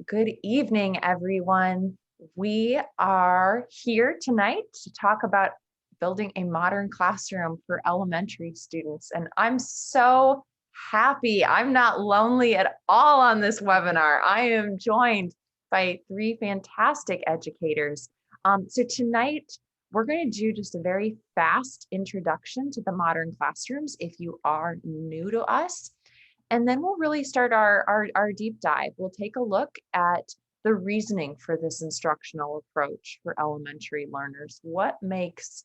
Good evening, everyone. We are here tonight to talk about building a modern classroom for elementary students. And I'm so happy. I'm not lonely at all on this webinar. I am joined by three fantastic educators. So tonight, we're going to do just a very fast introduction to the modern classrooms if you are new to us. And then we'll really start our deep dive. We'll take a look at the reasoning for this instructional approach for elementary learners. What makes,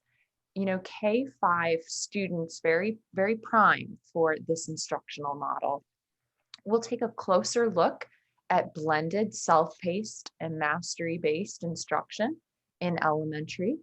K-5 students very, very prime for this instructional model. We'll take a closer look at blended self-paced and mastery-based instruction in elementary.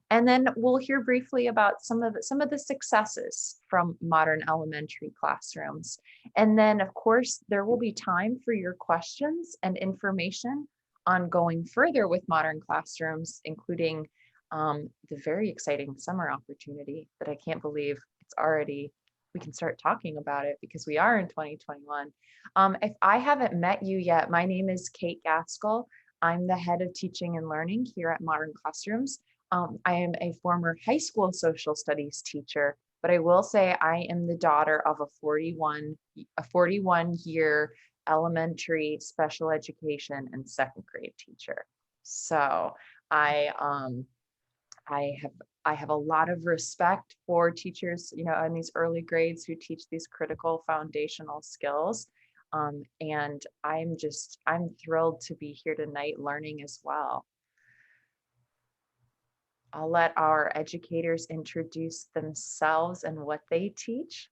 And then we'll hear briefly about some of the successes from modern elementary classrooms. And then, of course, there will be time for your questions and information on going further with modern classrooms, including the very exciting summer opportunity that I can't believe we can start talking about it because we are in 2021. If I haven't met you yet, my name is Kate Gaskell. I'm the head of teaching and learning here at Modern Classrooms. I am a former high school social studies teacher, but I will say I am the daughter of a 41-year elementary special education and second grade teacher. So I have a lot of respect for teachers, in these early grades who teach these critical foundational skills. And I'm thrilled to be here tonight learning as well. I'll let our educators introduce themselves and what they teach.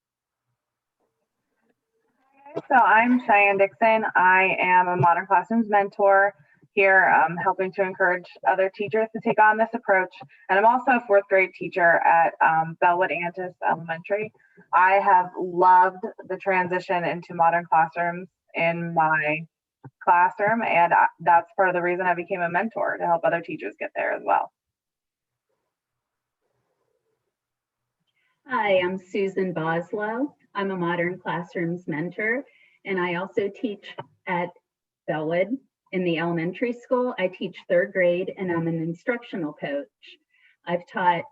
So I'm Cheyenne Dixon. I am a Modern Classrooms mentor here, helping to encourage other teachers to take on this approach. And I'm also a fourth grade teacher at Bellwood Antis Elementary. I have loved the transition into modern classrooms in my classroom, and that's part of the reason I became a mentor, to help other teachers get there as well. Hi, I'm Susan Boslow. I'm a Modern Classrooms mentor, and I also teach at Bellwood in the elementary school. I teach third grade, and I'm an instructional coach. I've taught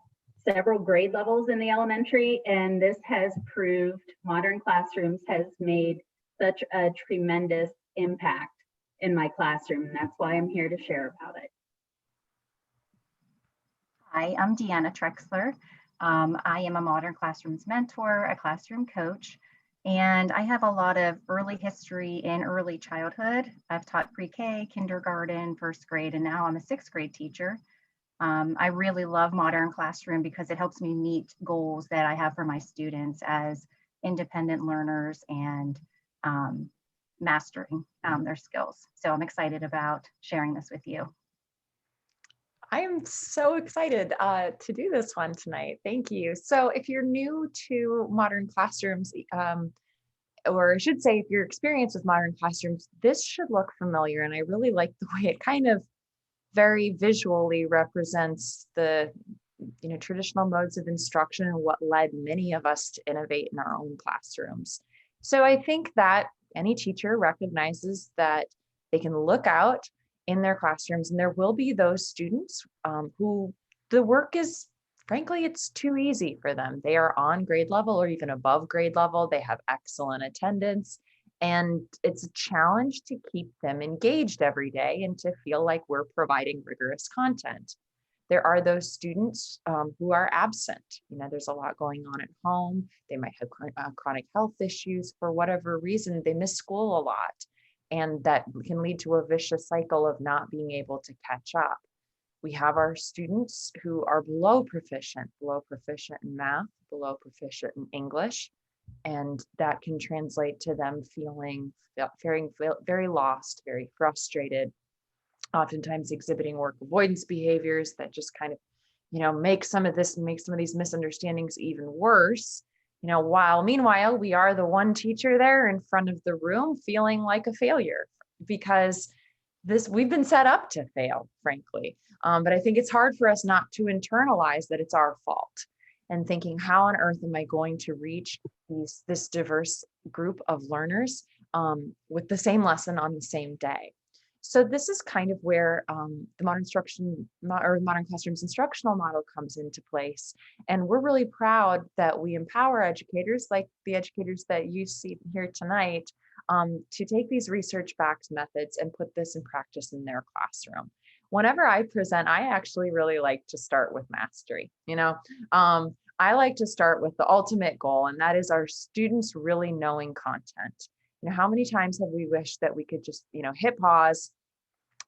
several grade levels in the elementary, and this has proved Modern Classrooms has made such a tremendous impact in my classroom, and that's why I'm here to share about it. Hi, I'm Deanna Trexler. I am a Modern Classrooms mentor, a classroom coach, and I have a lot of early history in early childhood. I've taught pre-K, kindergarten, first grade, and now I'm a sixth grade teacher. I really love Modern Classroom because it helps me meet goals that I have for my students as independent learners and mastering their skills. So I'm excited about sharing this with you. I am so excited to do this one tonight. Thank you. So if you're new to Modern Classrooms, or I should say if you're experienced with Modern Classrooms, this should look familiar. And I really like the way it kind of very visually represents the traditional modes of instruction and what led many of us to innovate in our own classrooms. So I think that any teacher recognizes that they can look out in their classrooms, and there will be those students who the work is, frankly, it's too easy for them. They are on grade level or even above grade level. They have excellent attendance, and it's a challenge to keep them engaged every day and to feel like we're providing rigorous content. There are those students who are absent. There's a lot going on at home. They might have chronic health issues for whatever reason. They miss school a lot. And that can lead to a vicious cycle of not being able to catch up. We have our students who are below proficient in math, below proficient in English, and that can translate to them feeling very lost, very frustrated, oftentimes exhibiting work avoidance behaviors that just kind of, make some of these misunderstandings even worse. Meanwhile, we are the one teacher there in front of the room feeling like a failure because we've been set up to fail, frankly. But I think it's hard for us not to internalize that it's our fault and thinking, how on earth am I going to reach this diverse group of learners with the same lesson on the same day? So this is kind of where the modern classrooms instructional model comes into place. And we're really proud that we empower educators, like the educators that you see here tonight, to take these research-backed methods and put this in practice in their classroom. Whenever I present, I actually really like to start with mastery. I like to start with the ultimate goal, and that is our students really knowing content. How many times have we wished that we could just, hit pause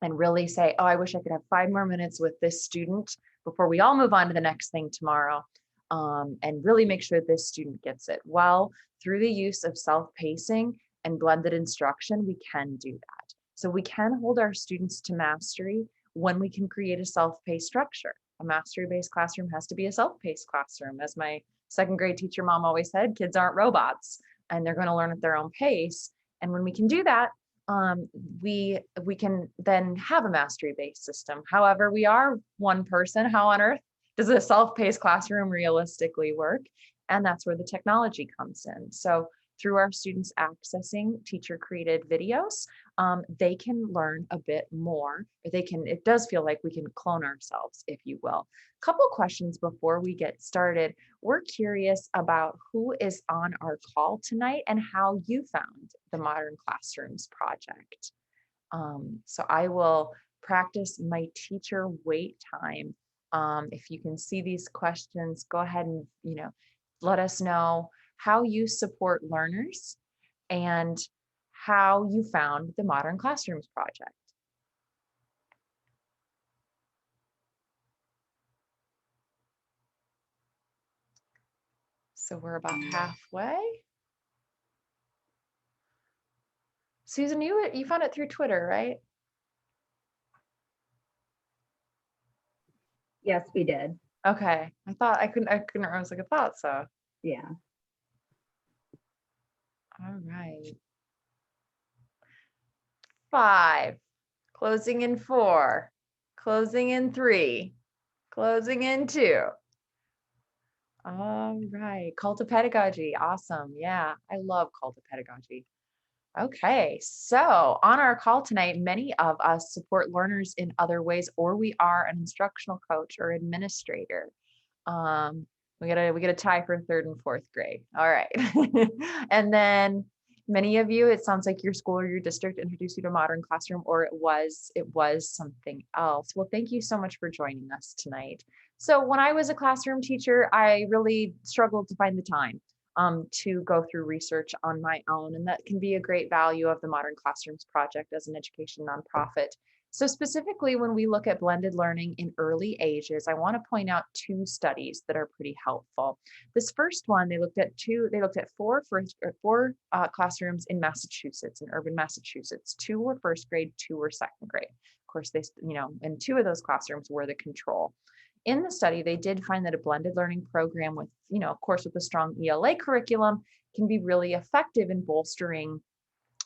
and really say, oh, I wish I could have 5 more minutes with this student before we all move on to the next thing tomorrow, and really make sure this student gets it. Well, through the use of self-pacing and blended instruction, we can do that. So we can hold our students to mastery when we can create a self-paced structure. A mastery-based classroom has to be a self-paced classroom. As my second grade teacher mom always said, kids aren't robots and they're going to learn at their own pace. And when we can do that, we can then have a mastery-based system. However, we are one person. How on earth does a self-paced classroom realistically work? And that's where the technology comes in. So through our students accessing teacher-created videos, they can learn a bit more. It does feel like we can clone ourselves, if you will. Couple questions before we get started. We're curious about who is on our call tonight and how you found the Modern Classrooms project. So I will practice my teacher wait time. If you can see these questions, go ahead and let us know how you support learners and how you found the Modern Classrooms project. So we're about halfway. Susan, you found it through Twitter, right? Yes, we did. Okay. I couldn't remember. I was like, I thought so. Yeah. All right. 5, closing in 4, closing in 3, closing in 2. All right. Call to pedagogy. Awesome. Yeah, I love call to pedagogy. Okay, so on our call tonight, many of us support learners in other ways, or we are an instructional coach or administrator. We get a tie for 3rd and 4th grade. All right. And then many of you, it sounds like your school or your district introduced you to Modern Classroom, or it was something else. Well, thank you so much for joining us tonight. So when I was a classroom teacher, I really struggled to find the time to go through research on my own. And that can be a great value of the Modern Classrooms Project as an education nonprofit. So specifically, when we look at blended learning in early ages, I want to point out 2 studies that are pretty helpful. This first one, they looked at 4 classrooms in Massachusetts, in urban Massachusetts. 2 were 1st grade, 2 were 2nd grade. Of course, and 2 of those classrooms were the control. In the study, they did find that a blended learning program with, of course, with a strong ELA curriculum can be really effective in bolstering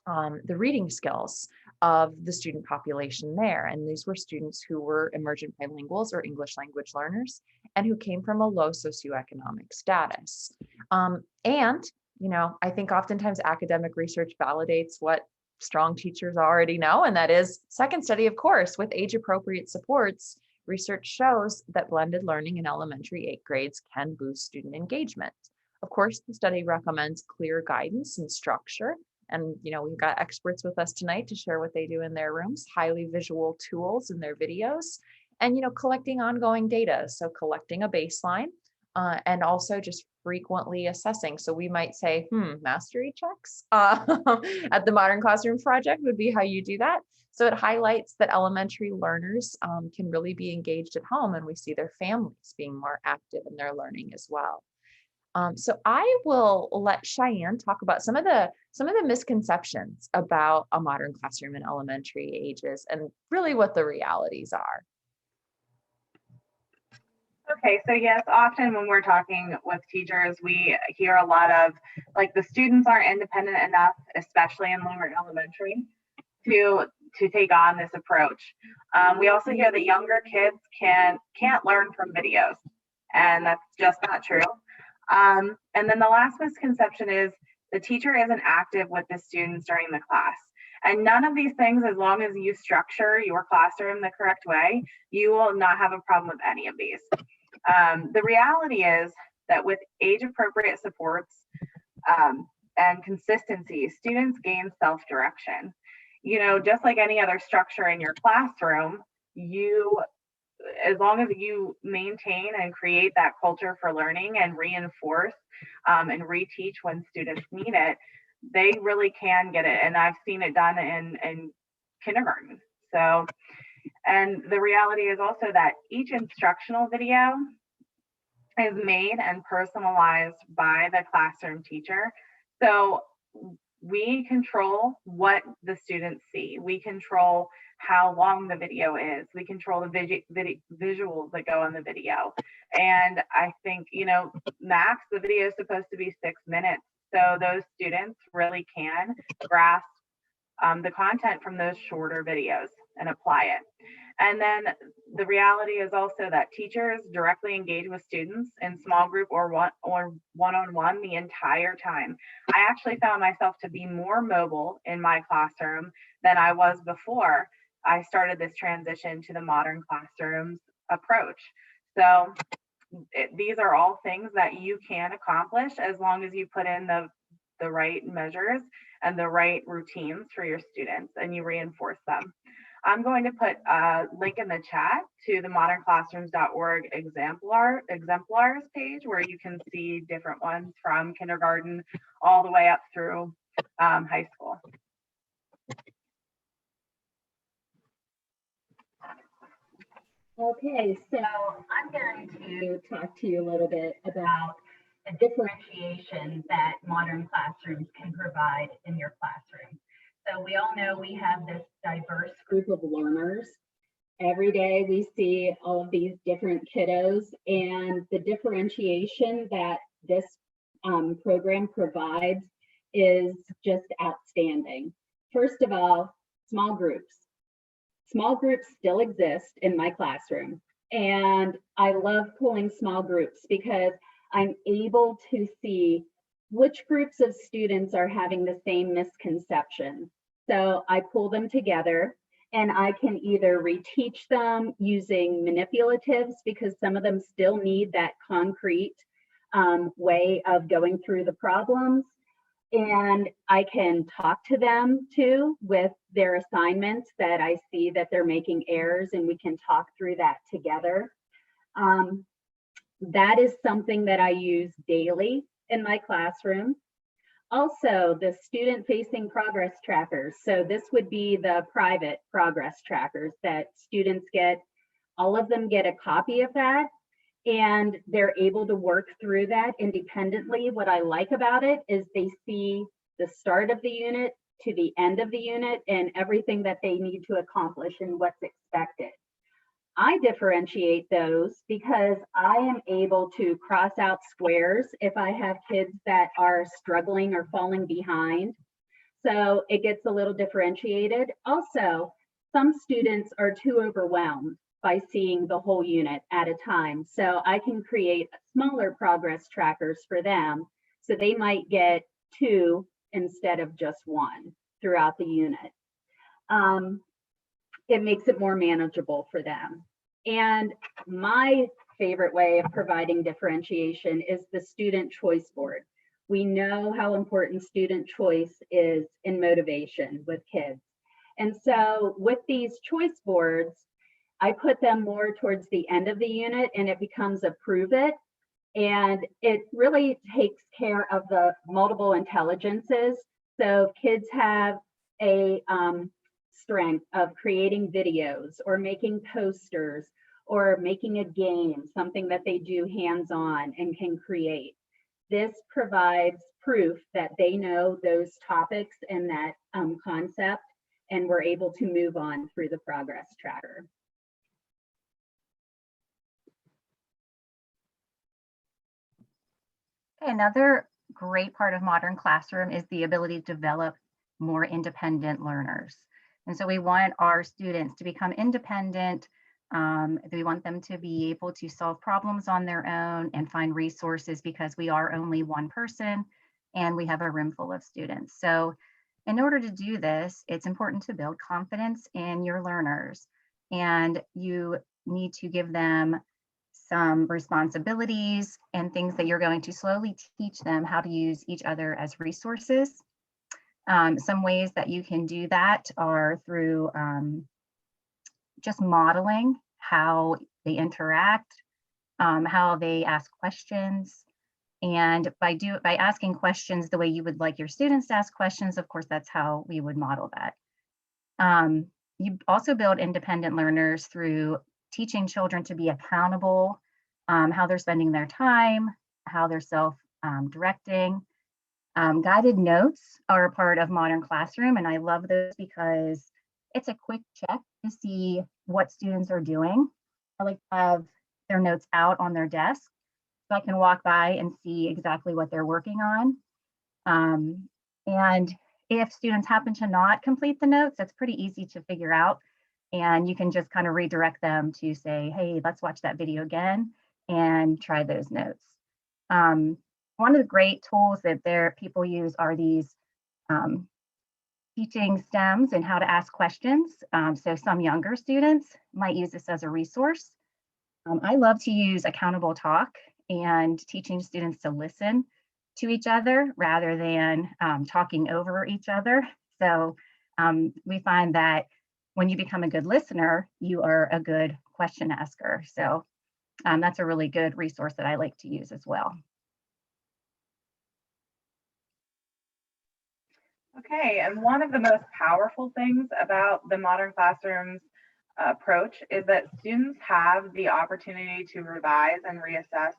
the reading skills of the student population there. And these were students who were emergent bilinguals or English language learners and who came from a low socioeconomic status. And I think oftentimes academic research validates what strong teachers already know, and that is second study, of course, with age-appropriate supports. Research shows that blended learning in elementary 8 grades can boost student engagement. Of course, the study recommends clear guidance and structure. And, we've got experts with us tonight to share what they do in their rooms, highly visual tools in their videos, and, collecting ongoing data. So collecting a baseline and also just frequently assessing. So we might say, mastery checks at the Modern Classroom Project would be how you do that. So it highlights that elementary learners can really be engaged at home, and we see their families being more active in their learning as well. So I will let Cheyenne talk about some of the misconceptions about a modern classroom in elementary ages and really what the realities are. Okay, so yes, often when we're talking with teachers, we hear a lot of like the students aren't independent enough, especially in lower elementary, to take on this approach. We also hear that younger kids can't learn from videos, and that's just not true. And then the last misconception is the teacher isn't active with the students during the class. And none of these things, as long as you structure your classroom the correct way, you will not have a problem with any of these. The reality is that with age-appropriate supports and consistency, students gain self-direction. You know, just like any other structure in your classroom, as long as you maintain and create that culture for learning and reinforce and reteach when students need it, they really can get it. And I've seen it done in kindergarten. So, and the reality is also that each instructional video is made and personalized by the classroom teacher. So we control what the students see. We control how long the video is. We control the visuals that go in the video. And I think, you know, max, the video is supposed to be 6 minutes. So those students really can grasp the content from those shorter videos and apply it. And then the reality is also that teachers directly engage with students in small group or one-on-one the entire time. I actually found myself to be more mobile in my classroom than I was before I started this transition to the modern classrooms approach. So these are all things that you can accomplish as long as you put in the right measures and the right routines for your students and you reinforce them. I'm going to put a link in the chat to the modernclassrooms.org exemplars page where you can see different ones from kindergarten all the way up through high school. Okay, so I'm going to talk to you a little bit about the differentiation that modern classrooms can provide in your classroom. So we all know we have this diverse group of learners. Every day we see all of these different kiddos, and the differentiation that this program provides is just outstanding. First of all, small groups. Small groups still exist in my classroom, and I love pulling small groups because I'm able to see which groups of students are having the same misconception. So I pull them together and I can either reteach them using manipulatives because some of them still need that concrete way of going through the problems. And I can talk to them too with their assignments that I see that they're making errors, and we can talk through that together. That is something that I use daily in my classroom. Also, the student-facing progress trackers. So this would be the private progress trackers that students get. All of them get a copy of that, and they're able to work through that independently. What I like about it is they see the start of the unit to the end of the unit and everything that they need to accomplish and what's expected. I differentiate those because I am able to cross out squares if I have kids that are struggling or falling behind. So it gets a little differentiated. Also, some students are too overwhelmed by seeing the whole unit at a time. So I can create smaller progress trackers for them. So they might get 2 instead of just 1 throughout the unit. It makes it more manageable for them. And my favorite way of providing differentiation is the student choice board. We know how important student choice is in motivation with kids. And so with these choice boards, I put them more towards the end of the unit and it becomes a prove it. And it really takes care of the multiple intelligences. So if kids have a strength of creating videos or making posters or making a game, something that they do hands-on and can create, this provides proof that they know those topics and that concept, and we're able to move on through the progress tracker. Another great part of Modern Classroom is the ability to develop more independent learners. And so we want our students to become independent. We want them to be able to solve problems on their own and find resources because we are only one person and we have a room full of students. So In order to do this, it's important to build confidence in your learners, and you need to give them some responsibilities and things that you're going to slowly teach them how to use each other as resources. Some ways that you can do that are through just modeling how they interact, how they ask questions. And by asking questions the way you would like your students to ask questions, of course, that's how we would model that. You also build independent learners through teaching children to be accountable, how they're spending their time, how they're self-directing. Guided notes are a part of Modern Classroom, and I love those because it's a quick check to see what students are doing. I like to have their notes out on their desk so I can walk by and see exactly what they're working on. And if students happen to not complete the notes, that's pretty easy to figure out. And you can just kind of redirect them to say, hey, let's watch that video again and try those notes. One of the great tools that people use are these teaching stems and how to ask questions. So some younger students might use this as a resource. I love to use accountable talk and teaching students to listen to each other rather than talking over each other. So we find that when you become a good listener, you are a good question asker. So that's a really good resource that I like to use as well. Okay, and one of the most powerful things about the Modern Classroom's approach is that students have the opportunity to revise and reassess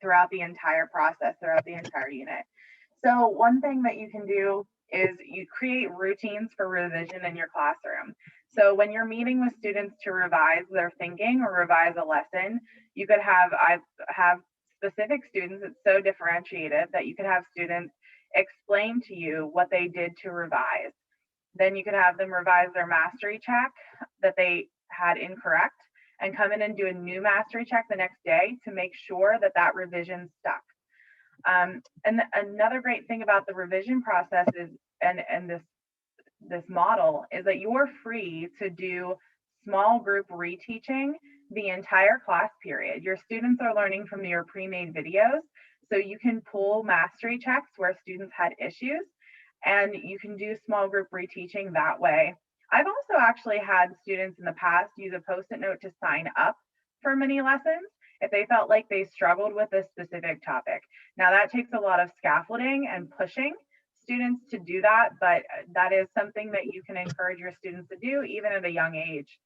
throughout the entire process, throughout the entire unit. So one thing that you can do is you create routines for revision in your classroom. So when you're meeting with students to revise their thinking or revise a lesson, you could I have specific students, it's so differentiated that you could have students explain to you what they did to revise. Then you could have them revise their mastery check that they had incorrect and come in and do a new mastery check the next day to make sure that that revision stuck. And another great thing about the revision process is, and this model is that you're free to do small group reteaching the entire class period. Your students are learning from your pre-made videos, so you can pull mastery checks where students had issues, and you can do small group reteaching that way. I've also actually had students in the past use a Post-it note to sign up for mini lessons if they felt like they struggled with a specific topic. Now that takes a lot of scaffolding and pushing students to do that, but that is something that you can encourage your students to do even at a young age.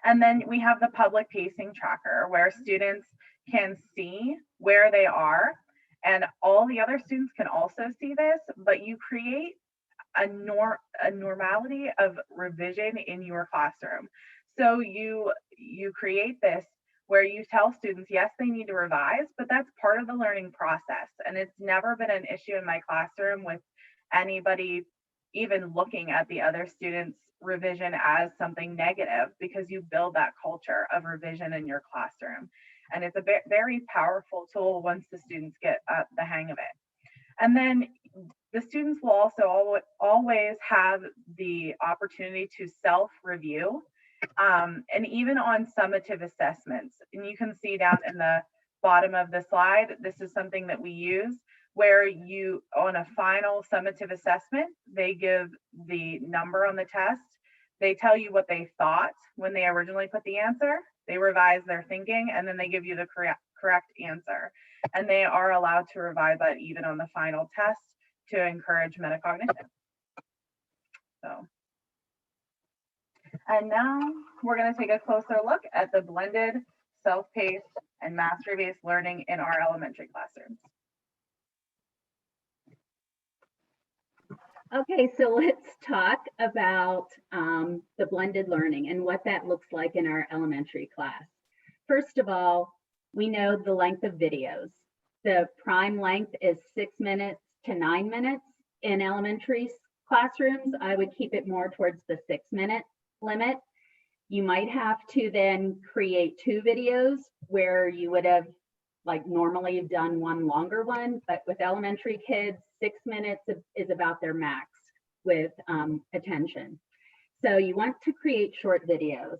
And then we have the public pacing tracker where students can see where they are, and all the other students can also see this, but you create a normality of revision in your classroom. So you create this where you tell students, yes, they need to revise, but that's part of the learning process. And it's never been an issue in my classroom with anybody even looking at the other students' revision as something negative, because you build that culture of revision in your classroom. And it's a very powerful tool once the students get the hang of it. And then the students will also always have the opportunity to self-review, and even on summative assessments. And you can see down in the bottom of the slide, this is something that we use where you, on a final summative assessment, they give the number on the test. They tell you what they thought when they originally put the answer. They revise their thinking, and then they give you the correct answer. And they are allowed to revise that even on the final test to encourage metacognition. So, and now we're going to take a closer look at the blended, self-paced, and mastery-based learning in our elementary classrooms. Okay, so let's talk about the blended learning and what that looks like in our elementary class. First of all, we know the length of videos. The prime length is 6 minutes to 9 minutes. In elementary classrooms, I would keep it more towards the 6-minute limit. You might have to then create 2 videos where you would have like normally done one longer one, but with elementary kids, 6 minutes is about their max with attention. So you want to create short videos.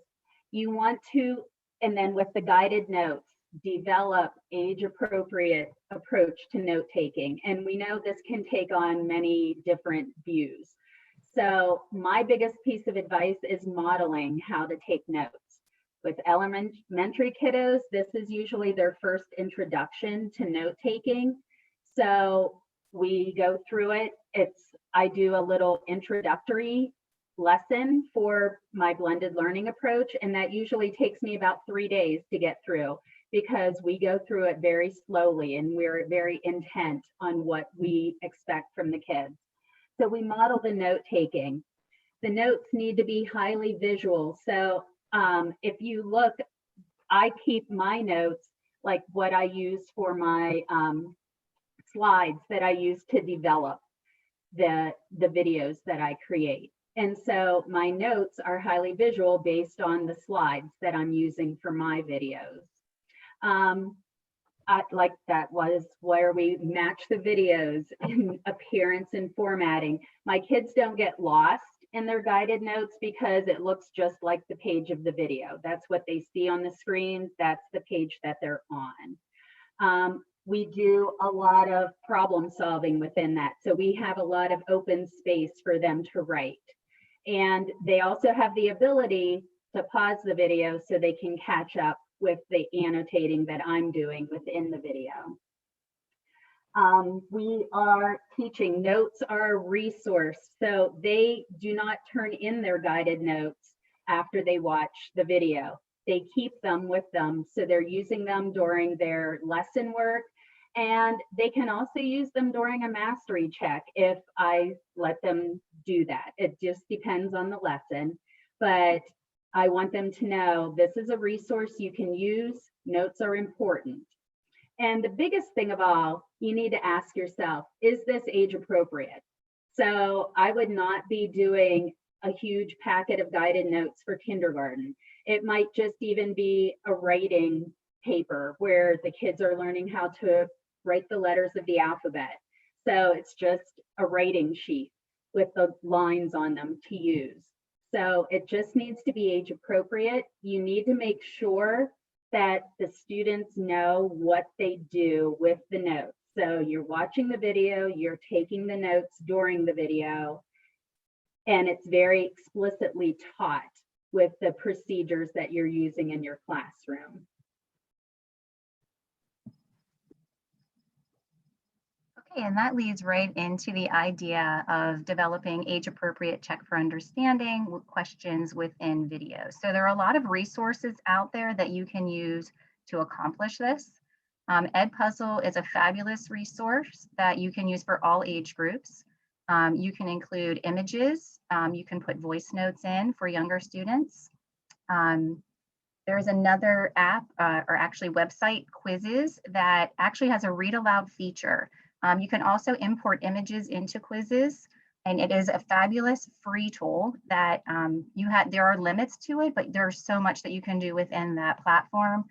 You want to, and then with the guided notes, develop age-appropriate approach to note-taking. And we know this can take on many different views. So my biggest piece of advice is modeling how to take notes. With elementary kiddos, this is usually their first introduction to note-taking. So we go through it. I do a little introductory lesson for my blended learning approach, and that usually takes me about 3 days to get through, because we go through it very slowly and we're very intent on what we expect from the kids. So we model the note taking. The notes need to be highly visual. So if you look, I keep my notes like what I use for my slides that I use to develop the videos that I create. And so my notes are highly visual based on the slides that I'm using for my videos. Like that was where we match the videos in appearance and formatting. My kids don't get lost in their guided notes because it looks just like the page of the video. That's what they see on the screen. That's the page that they're on. We do a lot of problem solving within that. So we have a lot of open space for them to write. And they also have the ability to pause the video so they can catch up with the annotating that I'm doing within the video. We are teaching, notes are a resource. So they do not turn in their guided notes after they watch the video. They keep them with them. So they're using them during their lesson work. And they can also use them during a mastery check if I let them do that. It just depends on the lesson, but I want them to know this is a resource you can use. Notes are important. And the biggest thing of all, you need to ask yourself, is this age appropriate? So I would not be doing a huge packet of guided notes for kindergarten. It might just even be a writing paper where the kids are learning how to write the letters of the alphabet. So it's just a writing sheet with the lines on them to use. So it just needs to be age appropriate. You need to make sure that the students know what they do with the notes. So you're watching the video, you're taking the notes during the video, and it's very explicitly taught with the procedures that you're using in your classroom. Okay, and that leads right into the idea of developing age-appropriate check for understanding questions within videos. So there are a lot of resources out there that you can use to accomplish this. Edpuzzle is a fabulous resource that you can use for all age groups. You can include images. You can put voice notes in for younger students. There's another app or actually website, Quizzes, that actually has a read aloud feature. You can also import images into Quizzes, and it is a fabulous free tool that there are limits to it, but there's so much that you can do within that platform.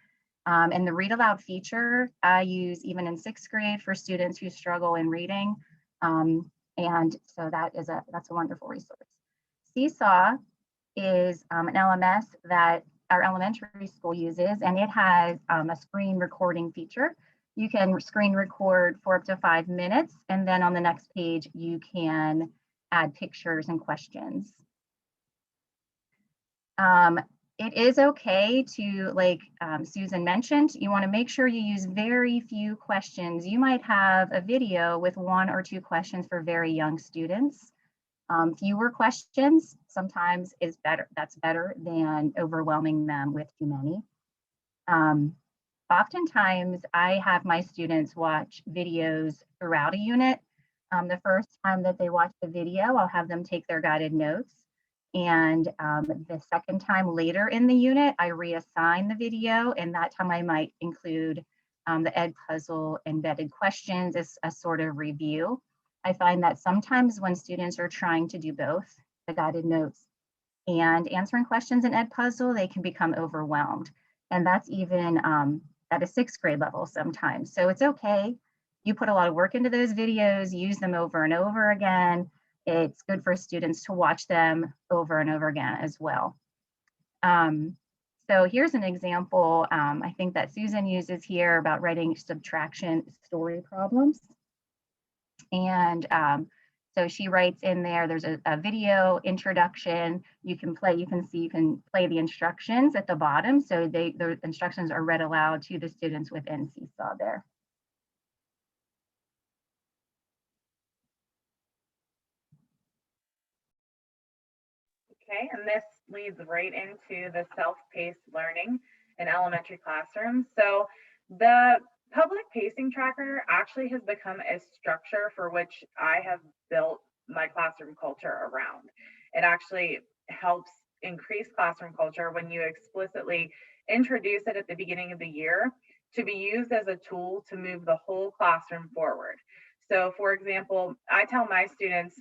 And the read aloud feature I use even in 6th grade for students who struggle in reading. And so that's a wonderful resource. Seesaw is an LMS that our elementary school uses, and it has a screen recording feature. You can screen record for up to 5 minutes, and then on the next page, you can add pictures and questions. It is okay to, like Susan mentioned, you want to make sure you use very few questions. You might have a video with 1 or 2 questions for very young students. Fewer questions sometimes is better. That's better than overwhelming them with too many. Oftentimes, I have my students watch videos throughout a unit. The first time that they watch the video, I'll have them take their guided notes. And the second time later in the unit, I reassign the video, and that time I might include the Edpuzzle embedded questions as a sort of review. I find that sometimes when students are trying to do both, the guided notes and answering questions in Edpuzzle, they can become overwhelmed. And that's even at a 6th grade level sometimes. So it's okay You put a lot of work into those videos, use them over and over again. It's good for students to watch them over and over again as well. So here's an example, I think that Susan uses here about writing subtraction story problems. And so she writes in there, there's a video introduction. You can play the instructions at the bottom. So the instructions are read aloud to the students within Seesaw there. Okay, and this leads right into the self-paced learning in elementary classrooms. So the public pacing tracker actually has become a structure for which I have built my classroom culture around. It actually helps increase classroom culture when you explicitly introduce it at the beginning of the year to be used as a tool to move the whole classroom forward. So for example, I tell my students,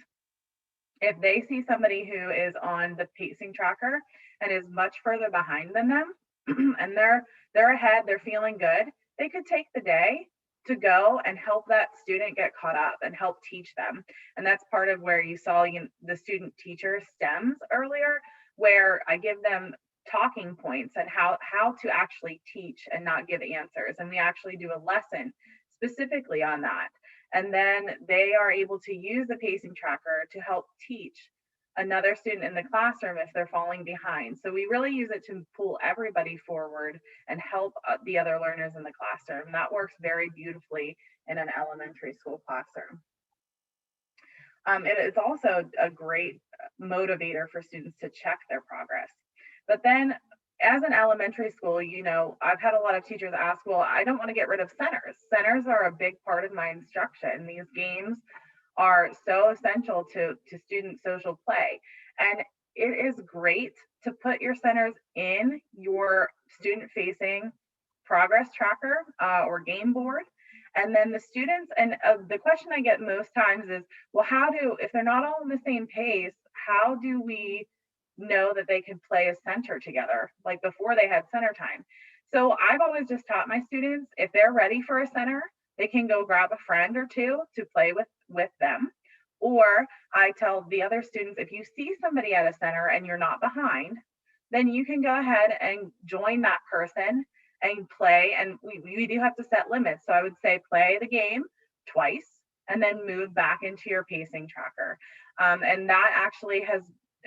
if they see somebody who is on the pacing tracker and is much further behind than them, and they're ahead, they're feeling good, they could take the day to go and help that student get caught up and help teach them. And that's part of where you saw the student teacher stems earlier, where I give them talking points and how to actually teach and not give answers. And we actually do a lesson specifically on that. And then they are able to use the pacing tracker to help teach another student in the classroom if they're falling behind. So we really use it to pull everybody forward and help the other learners in the classroom. That works very beautifully in an elementary school classroom. It is also a great motivator for students to check their progress. But then as an elementary school, I've had a lot of teachers ask, well, I don't want to get rid of centers. Centers are a big part of my instruction. These games are so essential to student social play. And it is great to put your centers in your student facing progress tracker or game board. And then the students, and the question I get most times is, well, if they're not all on the same pace, how do we know that they can play a center together, like before they had center time? So I've always just taught my students, if they're ready for a center, they can go grab a friend or two to play with them. Or I tell the other students, if you see somebody at a center and you're not behind, then you can go ahead and join that person and play. And we do have to set limits. So I would say play the game twice and then move back into your pacing tracker. And that actually has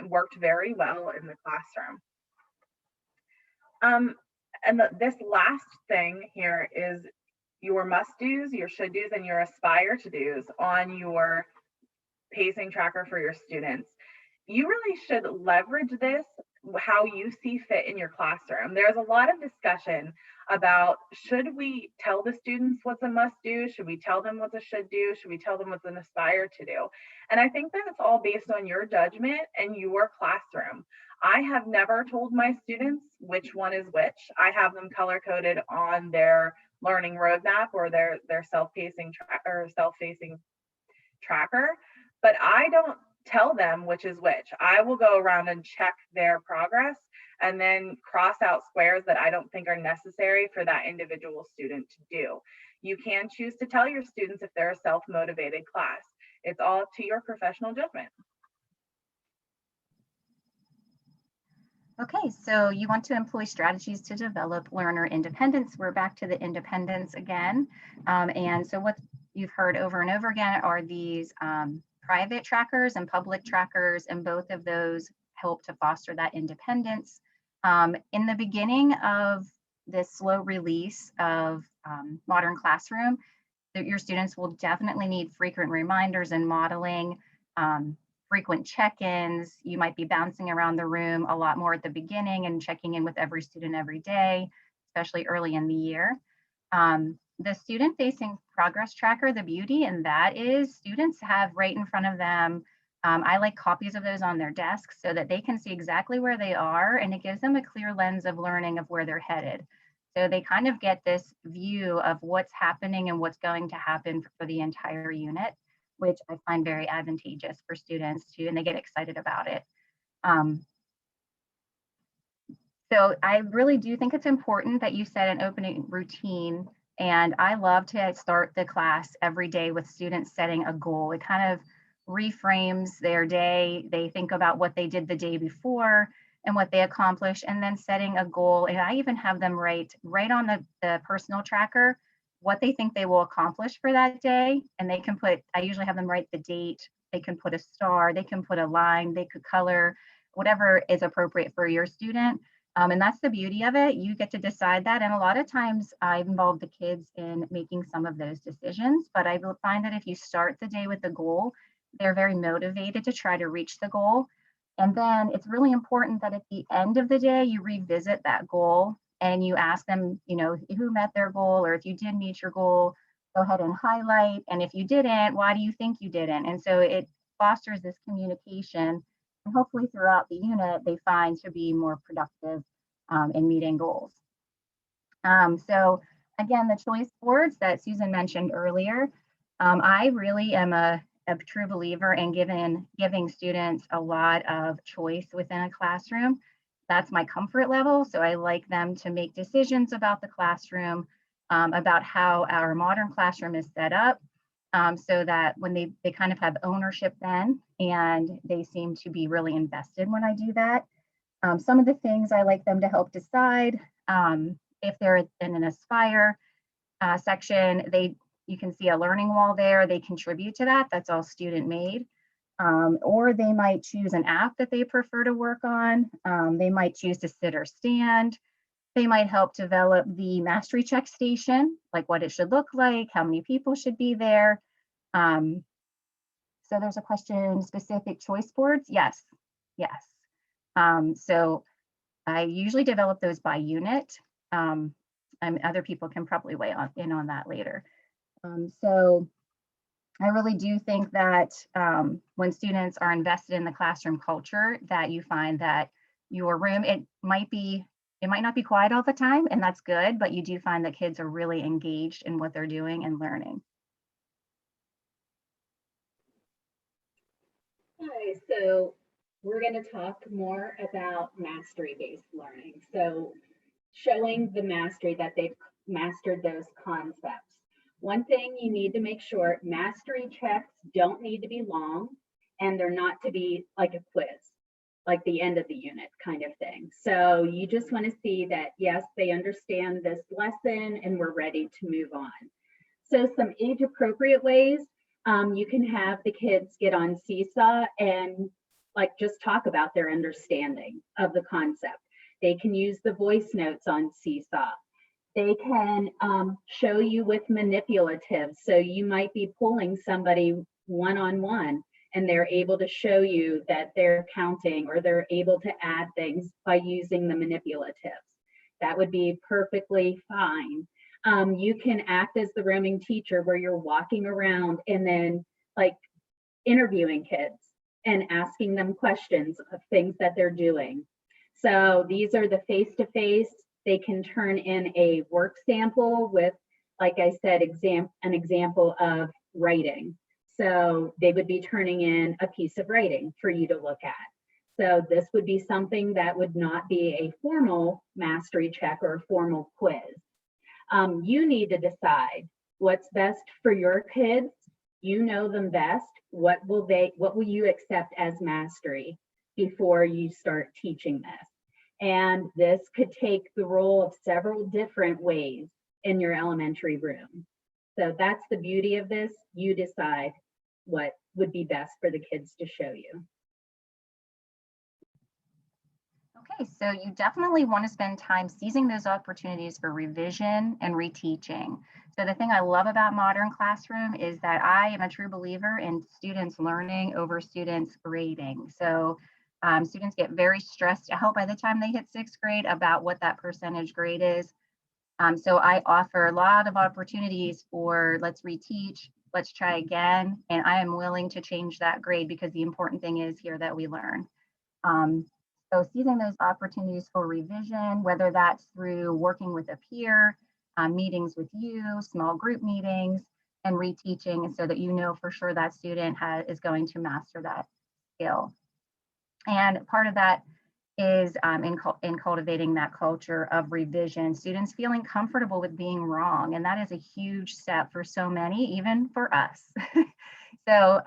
worked very well in the classroom. And this last thing here is your must-dos, your should-dos, and your aspire-to-dos on your pacing tracker for your students. You really should leverage this how you see fit in your classroom. There's a lot of discussion about, should we tell the students what's a must-do? Should we tell them what's a should-do? Should we tell them what's an aspire-to-do? And I think that it's all based on your judgment and your classroom. I have never told my students which one is which. I have them color-coded on their learning roadmap or their self-pacing tracker, but I don't tell them which is which. I will go around and check their progress and then cross out squares that I don't think are necessary for that individual student to do. You can choose to tell your students if they're a self-motivated class. It's all up to your professional judgment. Okay, so you want to employ strategies to develop learner independence. We're back to the independence again. And so what you've heard over and over again are these private trackers and public trackers, and both of those help to foster that independence. In the beginning of this slow release of Modern Classroom, your students will definitely need frequent reminders and modeling, frequent check-ins. You might be bouncing around the room a lot more at the beginning and checking in with every student every day, especially early in the year. The student-facing progress tracker, the beauty in that is students have right in front of them, I like copies of those on their desks so that they can see exactly where they are, and it gives them a clear lens of learning of where they're headed. So they kind of get this view of what's happening and what's going to happen for the entire unit, which I find very advantageous for students too, and they get excited about it. So I really do think it's important that you set an opening routine And I love to start the class every day with students setting a goal. It kind of reframes their day. They think about what they did the day before and what they accomplished, and then setting a goal. And I even have them write right on the personal tracker what they think they will accomplish for that day. And they can put, I usually have them write the date, they can put a star, they can put a line, they could color, whatever is appropriate for your student. And that's the beauty of it. You get to decide that. And a lot of times I've involved the kids in making some of those decisions, but I will find that if you start the day with a goal, they're very motivated to try to reach the goal. And then it's really important that at the end of the day, you revisit that goal and you ask them, you know, who met their goal, or if you did meet your goal, go ahead and highlight. And if you didn't, why do you think you didn't? And so it fosters this communication. And hopefully throughout the unit, they find to be more productive in meeting goals. So again, the choice boards that Susan mentioned earlier, I really am a true believer in giving students a lot of choice within a classroom. That's my comfort level. So I like them to make decisions about the classroom, about how our modern classroom is set up, so that when they kind of have ownership then, and they seem to be really invested when I do that. Some of the things I like them to help decide, if they're in an Aspire section, you can see a learning wall there, they contribute to that, that's all student made. Or they might choose an app that they prefer to work on. They might choose to sit or stand. They might help develop the mastery check station, like what it should look like, how many people should be there. So there's a question, specific choice boards? Yes, yes. So I usually develop those by unit. And other people can probably weigh in on that later. So I really do think that when students are invested in the classroom culture, that you find that your room, it might not be quiet all the time, and that's good, but you do find that kids are really engaged in what they're doing and learning. Hi, so we're going to talk more about mastery-based learning. So showing the mastery that they've mastered those concepts. One thing you need to make sure, mastery checks don't need to be long, and they're not to be like a quiz, like the end of the unit kind of thing. So you just want to see that, yes, they understand this lesson and we're ready to move on. So some age appropriate ways, you can have the kids get on Seesaw and like just talk about their understanding of the concept. They can use the voice notes on Seesaw. They can show you with manipulatives. So you might be pulling somebody one-on-one and they're able to show you that they're counting, or they're able to add things by using the manipulatives. That would be perfectly fine. You can act as the roaming teacher where you're walking around and then like interviewing kids and asking them questions of things that they're doing. So these are the face-to-face. They can turn in a work sample with, like I said, an example of writing. So they would be turning in a piece of writing for you to look at. So this would be something that would not be a formal mastery check or a formal quiz. You need to decide what's best for your kids. You know them best. What will you accept as mastery before you start teaching this? And this could take the role of several different ways in your elementary room. So that's the beauty of this. You decide what would be best for the kids to show you. Okay, so you definitely want to spend time seizing those opportunities for revision and reteaching. So the thing I love about modern classroom is that I am a true believer in students learning over students grading. So students get very stressed out by the time they hit 6th grade about what that percentage grade is. So I offer a lot of opportunities for let's reteach, let's try again, and I am willing to change that grade because the important thing is here that we learn. So seizing those opportunities for revision, whether that's through working with a peer, meetings with you, small group meetings, and reteaching so that you know for sure that student is going to master that skill. And part of that is in cultivating that culture of revision, students feeling comfortable with being wrong. And that is a huge step for so many, even for us. So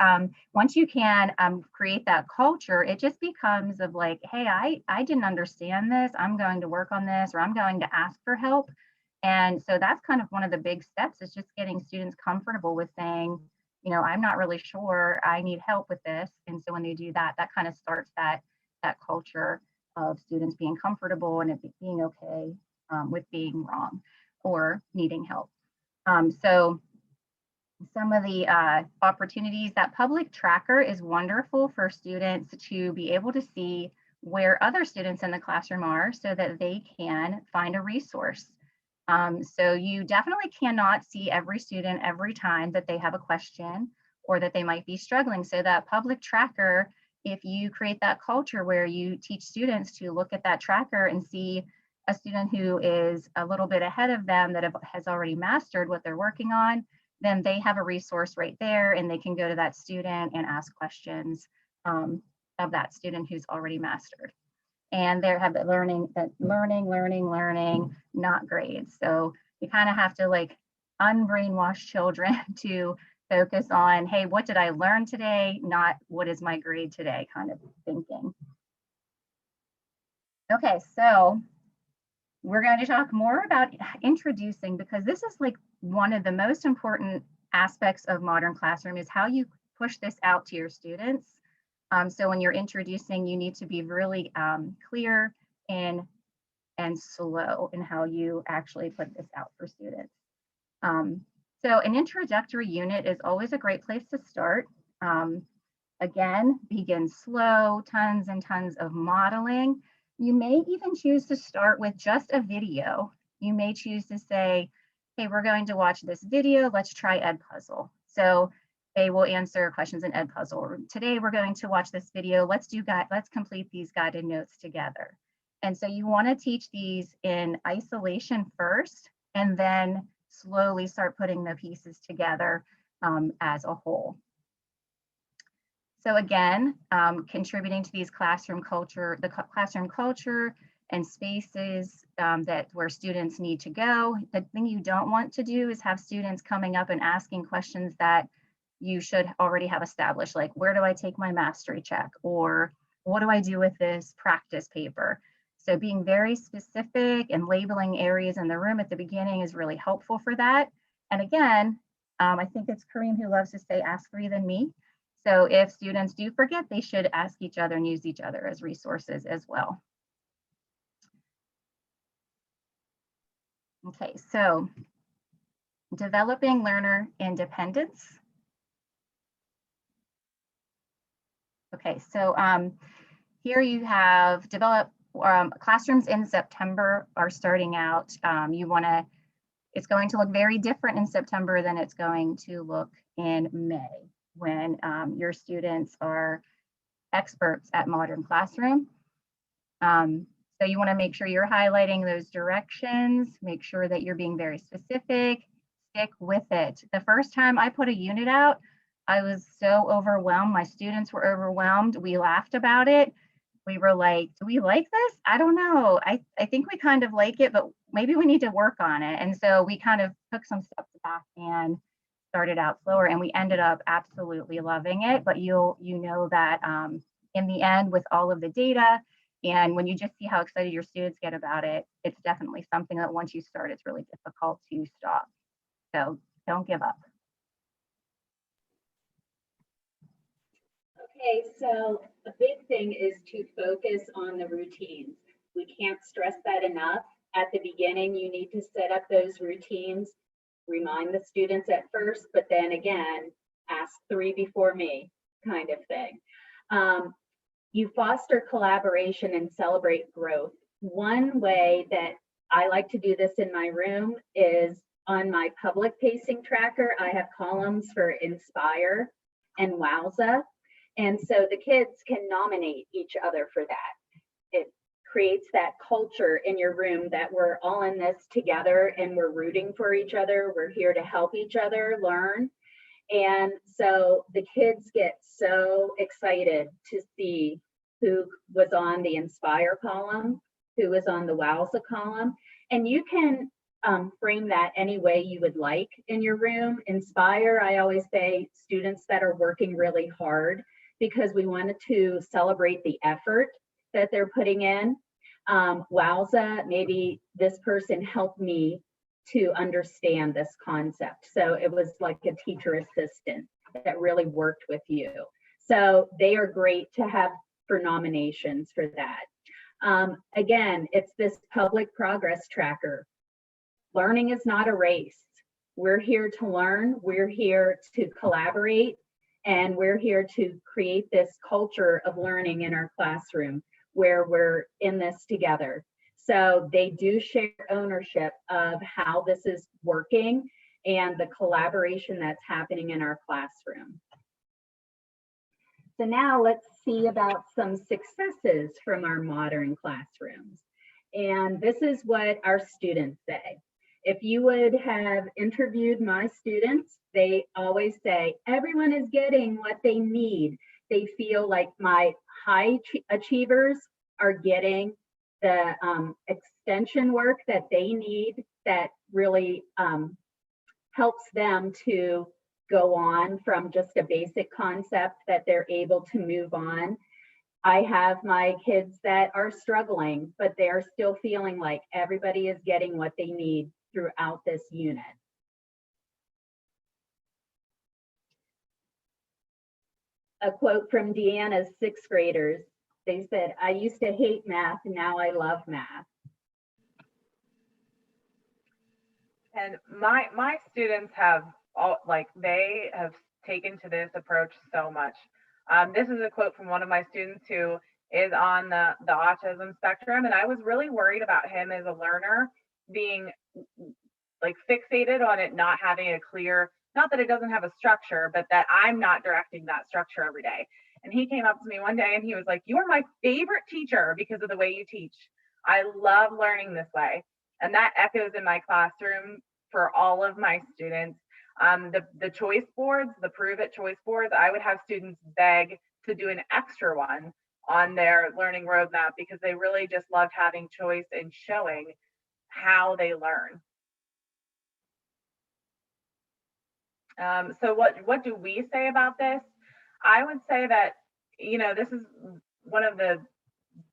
once you can create that culture, it just becomes of like, hey, I didn't understand this. I'm going to work on this, or I'm going to ask for help. And so that's kind of one of the big steps, is just getting students comfortable with saying, you know, I'm not really sure, I need help with this. And so when they do that, that kind of starts that culture of students being comfortable and it being okay with being wrong or needing help. So some of the opportunities, that public tracker is wonderful for students to be able to see where other students in the classroom are so that they can find a resource. So you definitely cannot see every student every time that they have a question or that they might be struggling. So that public tracker, if you create that culture where you teach students to look at that tracker and see a student who is a little bit ahead of them that has already mastered what they're working on, then they have a resource right there and they can go to that student and ask questions of that student who's already mastered. And they have that learning, not grades. So you kind of have to like unbrainwash children to focus on, hey, what did I learn today? Not what is my grade today kind of thinking. Okay, so we're going to talk more about introducing, because this is like one of the most important aspects of modern classroom, is how you push this out to your students. So when you're introducing, you need to be really clear and slow in how you actually put this out for students. So an introductory unit is always a great place to start. Again, begin slow, tons and tons of modeling. You may even choose to start with just a video. You may choose to say, hey, we're going to watch this video, let's try Edpuzzle. So they will answer questions in Edpuzzle. Today we're going to watch this video, let's complete these guided notes together. And so you want to teach these in isolation first, and then slowly start putting the pieces together as a whole. So again, contributing to these classroom culture, the classroom culture and spaces where students need to go. The thing you don't want to do is have students coming up and asking questions that you should already have established, like, where do I take my mastery check? Or what do I do with this practice paper? So being very specific and labeling areas in the room at the beginning is really helpful for that. And again, I think it's Kareem who loves to say, ask 3 than me. So if students do forget, they should ask each other and use each other as resources as well. Okay, so developing learner independence. Okay, so here you have developed classrooms in September are starting out. It's going to look very different in September than it's going to look in May, when your students are experts at modern classroom. So you want to make sure you're highlighting those directions, make sure that you're being very specific, stick with it. The first time I put a unit out, I was so overwhelmed. My students were overwhelmed. We laughed about it. We were like, do we like this? I don't know. I think we kind of like it, but maybe we need to work on it. And so we kind of took some steps back and started out slower, and we ended up absolutely loving it. But you know that in the end, with all of the data, and when you just see how excited your students get about it, it's definitely something that once you start, it's really difficult to stop. So don't give up. Okay, so a big thing is to focus on the routines. We can't stress that enough. At the beginning, you need to set up those routines, remind the students at first, but then again, ask 3 before me kind of thing. You foster collaboration and celebrate growth. One way that I like to do this in my room is on my public facing tracker. I have columns for Inspire and Wowza. And so the kids can nominate each other for that. It creates that culture in your room that we're all in this together and we're rooting for each other. We're here to help each other learn. And so the kids get so excited to see who was on the Inspire column, who was on the Wowza column. And you can frame that any way you would like in your room. Inspire, I always say students that are working really hard, because we wanted to celebrate the effort that they're putting in. Wowza, maybe this person helped me to understand this concept. So it was like a teacher assistant that really worked with you. So they are great to have for nominations for that. Again, it's this public progress tracker. Learning is not a race. We're here to learn, we're here to collaborate, and we're here to create this culture of learning in our classroom where we're in this together. So they do share ownership of how this is working and the collaboration that's happening in our classroom. So now let's see about some successes from our modern classrooms. And this is what our students say. If you would have interviewed my students, they always say, everyone is getting what they need. They feel like my high achievers are getting the extension work that they need that really helps them to go on from just a basic concept, that they're able to move on. I have my kids that are struggling, but they're still feeling like everybody is getting what they need throughout this unit. A quote from Deanna's sixth graders. They said, I used to hate math, now I love math. And my students have all, like, they have taken to this approach so much. This is a quote from one of my students who is on the autism spectrum, and I was really worried about him as a learner being like fixated on it not having a clear, not that it doesn't have a structure, but that I'm not directing that structure every day. And he came up to me one day and he was like, you are my favorite teacher because of the way you teach. I love learning this way. And that echoes in my classroom for all of my students. The choice boards, the Prove It choice boards, I would have students beg to do an extra one on their learning roadmap because they really just loved having choice and showing how they learn. So what do we say about this? I would say that, you know, this is one of the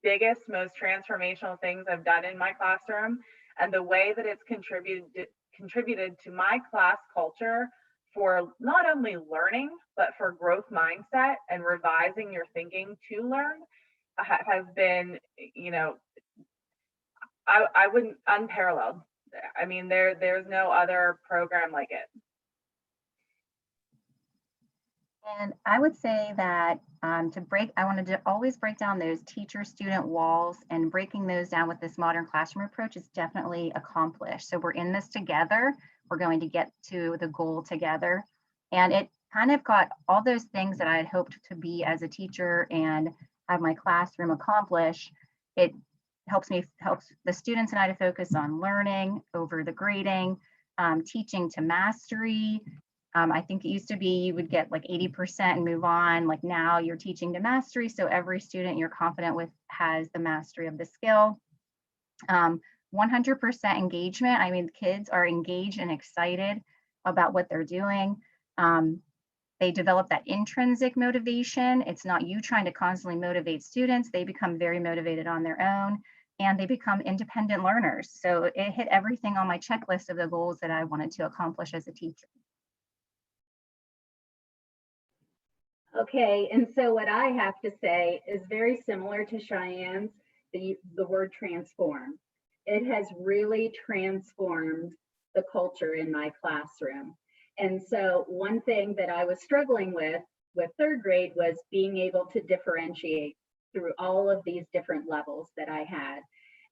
biggest, most transformational things I've done in my classroom, and the way that it's contributed to my class culture for not only learning, but for growth mindset and revising your thinking to learn has been, you know, I wouldn't, unparalleled. I mean, there's no other program like it. And I would say that I wanted to always break down those teacher-student walls, and breaking those down with this modern classroom approach is definitely accomplished. So we're in this together. We're going to get to the goal together. And it kind of got all those things that I had hoped to be as a teacher and have my classroom accomplish. It helps the students and I to focus on learning over the grading, teaching to mastery. I think it used to be you would get like 80% and move on. Like now you're teaching to mastery. So every student you're confident with has the mastery of the skill. 100% engagement. I mean, kids are engaged and excited about what they're doing. They develop that intrinsic motivation. It's not you trying to constantly motivate students. They become very motivated on their own, and they become independent learners. So it hit everything on my checklist of the goals that I wanted to accomplish as a teacher. Okay, and so what I have to say is very similar to Cheyenne's, the word transform. It has really transformed the culture in my classroom. And so one thing that I was struggling with third grade was being able to differentiate through all of these different levels that I had.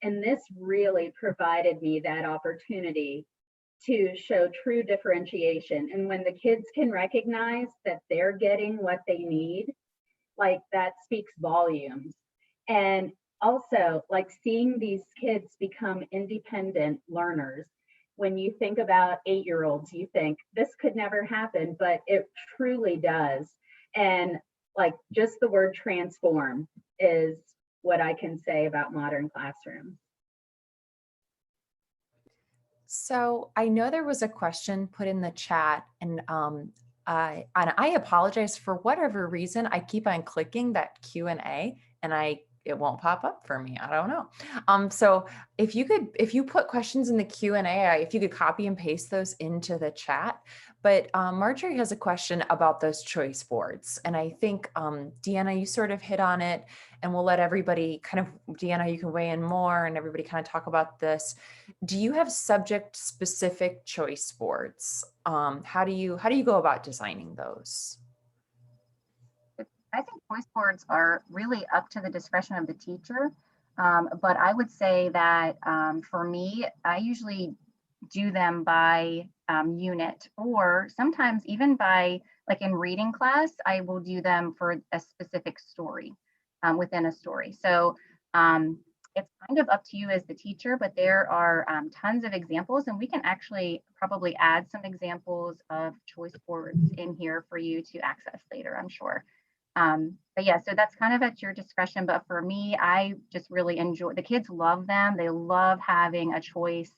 And this really provided me that opportunity to show true differentiation. And when the kids can recognize that they're getting what they need, like that speaks volumes. And also, like, seeing these kids become independent learners. When you think about 8-year-olds, you think this could never happen, but it truly does. And like just the word transform is what I can say about modern classrooms. So I know there was a question put in the chat, and I apologize for whatever reason. I keep on clicking that Q&A, and it won't pop up for me. I don't know. So if you put questions in the Q&A, if you could copy and paste those into the chat. But Marjorie has a question about those choice boards, and I think Deanna, you sort of hit on it, and we'll let everybody Deanna, you can weigh in more, and everybody kind of talk about this. Do you have subject specific choice boards? How do you go about designing those? I think choice boards are really up to the discretion of the teacher. But I would say that for me, I usually do them by unit, or sometimes even by, like in reading class, I will do them for a specific story within a story. So it's kind of up to you as the teacher, but there are tons of examples, and we can actually probably add some examples of choice boards in here for you to access later, I'm sure. But yeah, so that's kind of at your discretion. But for me, I just really enjoy, the kids love them. They love having a choice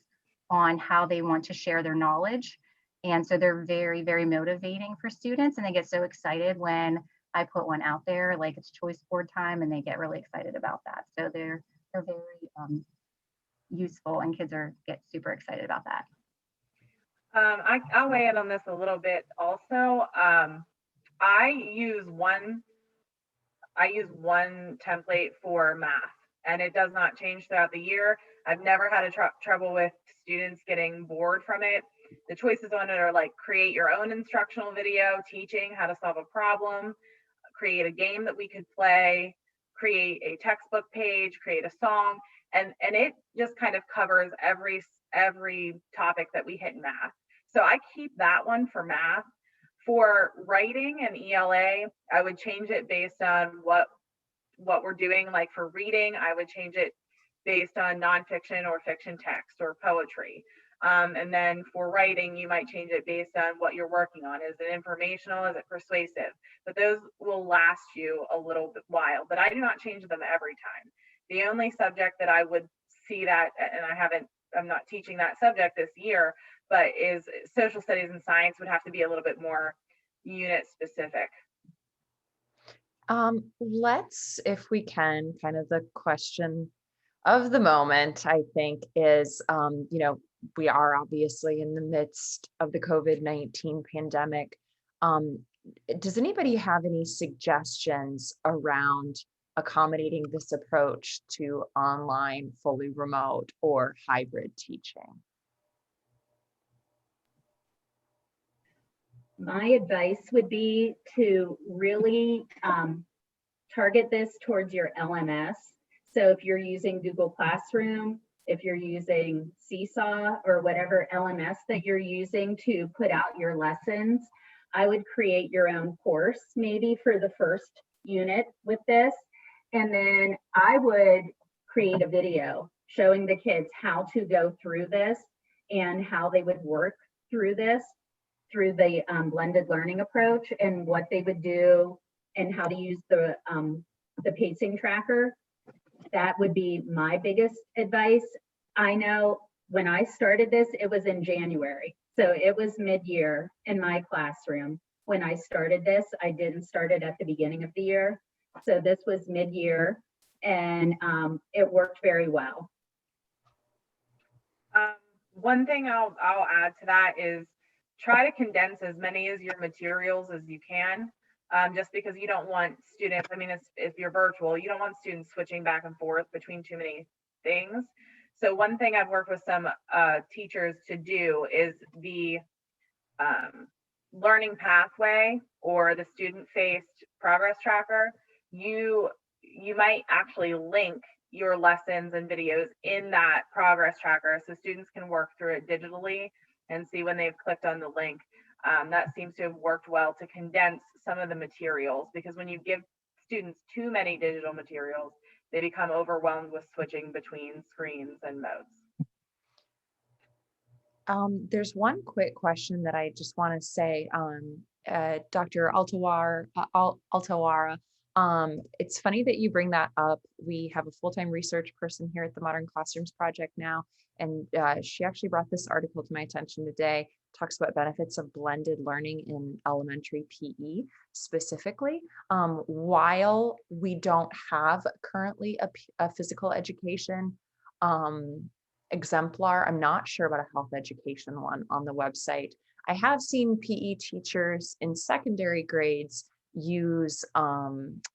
on how they want to share their knowledge. And so they're very, very motivating for students. And they get so excited when I put one out there, like it's choice board time, and they get really excited about that. So they're very useful, and kids get super excited about that. I'll weigh in on this a little bit also. I use one template for math, and it does not change throughout the year. I've never had trouble with students getting bored from it. The choices on it are like create your own instructional video teaching how to solve a problem, create a game that we could play, create a textbook page, create a song, and it just kind of covers every topic that we hit in math. So I keep that one for math. For writing and ELA, I would change it based on what we're doing. Like for reading, I would change it based on nonfiction or fiction text or poetry. And then for writing, you might change it based on what you're working on. Is it informational? Is it persuasive? But those will last you a little bit while, but I do not change them every time. The only subject that I would see that, and I'm not teaching that subject this year, but is social studies and science would have to be a little bit more unit specific. Let's, if we can, kind of the question of the moment, I think, is, we are obviously in the midst of the COVID-19 pandemic. Does anybody have any suggestions around accommodating this approach to online, fully remote, or hybrid teaching? My advice would be to really target this towards your LMS. So if you're using Google Classroom, if you're using Seesaw or whatever LMS that you're using to put out your lessons, I would create your own course maybe for the first unit with this. And then I would create a video showing the kids how to go through this and how they would work through this through the blended learning approach, and what they would do and how to use the pacing tracker. That would be my biggest advice. I know when I started this, it was in January. So it was mid-year in my classroom. When I started this, I didn't start it at the beginning of the year. So this was mid-year, and it worked very well. One thing I'll add to that is try to condense as many of your materials as you can. Just because you don't want students, if you're virtual, you don't want students switching back and forth between too many things. So one thing I've worked with some teachers to do is the learning pathway or the student-faced progress tracker. You might actually link your lessons and videos in that progress tracker so students can work through it digitally and see when they've clicked on the link. That seems to have worked well to condense some of the materials, because when you give students too many digital materials, they become overwhelmed with switching between screens and modes. There's one quick question that I just want to say. Dr. Altawara. It's funny that you bring that up. We have a full-time research person here at the Modern Classrooms Project now, and she actually brought this article to my attention today. Talks about benefits of blended learning in elementary PE specifically. While we don't have currently a physical education exemplar, I'm not sure about a health education one on the website. I have seen PE teachers in secondary grades use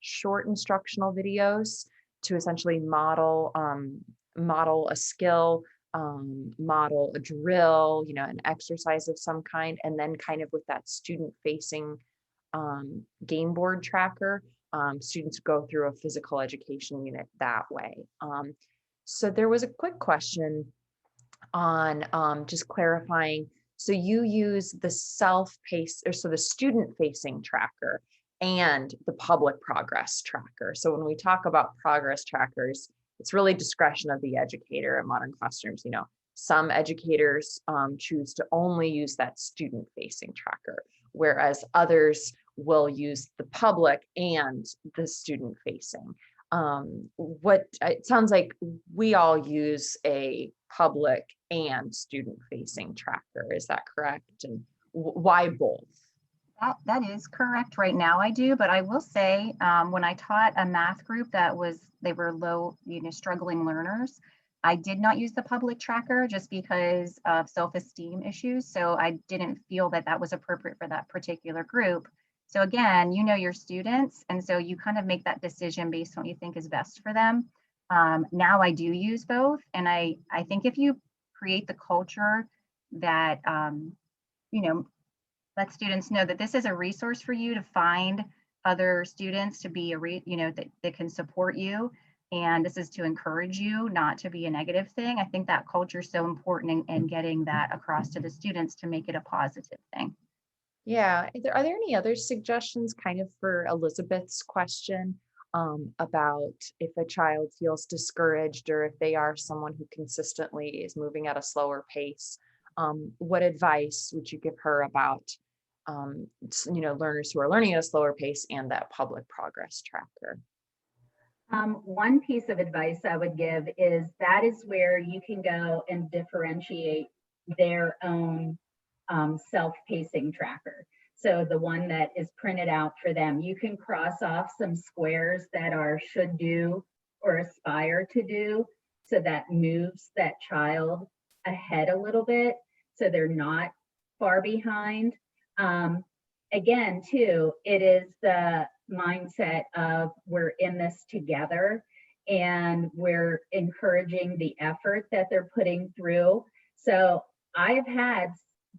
short instructional videos to essentially model a skill, model a drill, an exercise of some kind, and then kind of with that student-facing game board tracker, students go through a physical education unit that way. So there was a quick question on just clarifying. So you use the self-paced, or so the student-facing tracker and the public progress tracker. So when we talk about progress trackers, it's really discretion of the educator in modern classrooms. Some educators choose to only use that student-facing tracker, whereas others will use the public and the student-facing. It sounds like we all use a public and student-facing tracker. Is that correct? And why both? That is correct. Right now I do, but I will say when I taught a math group they were low, struggling learners, I did not use the public tracker just because of self-esteem issues. So I didn't feel that that was appropriate for that particular group. So again, your students, and so you kind of make that decision based on what you think is best for them. Now I do use both, and I think if you create the culture that let students know that this is a resource for you to find other students to be that can support you, and this is to encourage you, not to be a negative thing. I think that culture is so important in getting that across to the students to make it a positive thing. Yeah. Are there any other suggestions kind of for Elizabeth's question about if a child feels discouraged or if they are someone who consistently is moving at a slower pace? What advice would you give her about, learners who are learning at a slower pace and that public progress tracker? One piece of advice I would give is that is where you can go and differentiate their own self-pacing tracker. So the one that is printed out for them, you can cross off some squares that are should do or aspire to do. So that moves that child ahead a little bit so they're not far behind. Again, too, it is the mindset of we're in this together and we're encouraging the effort that they're putting through. So I've had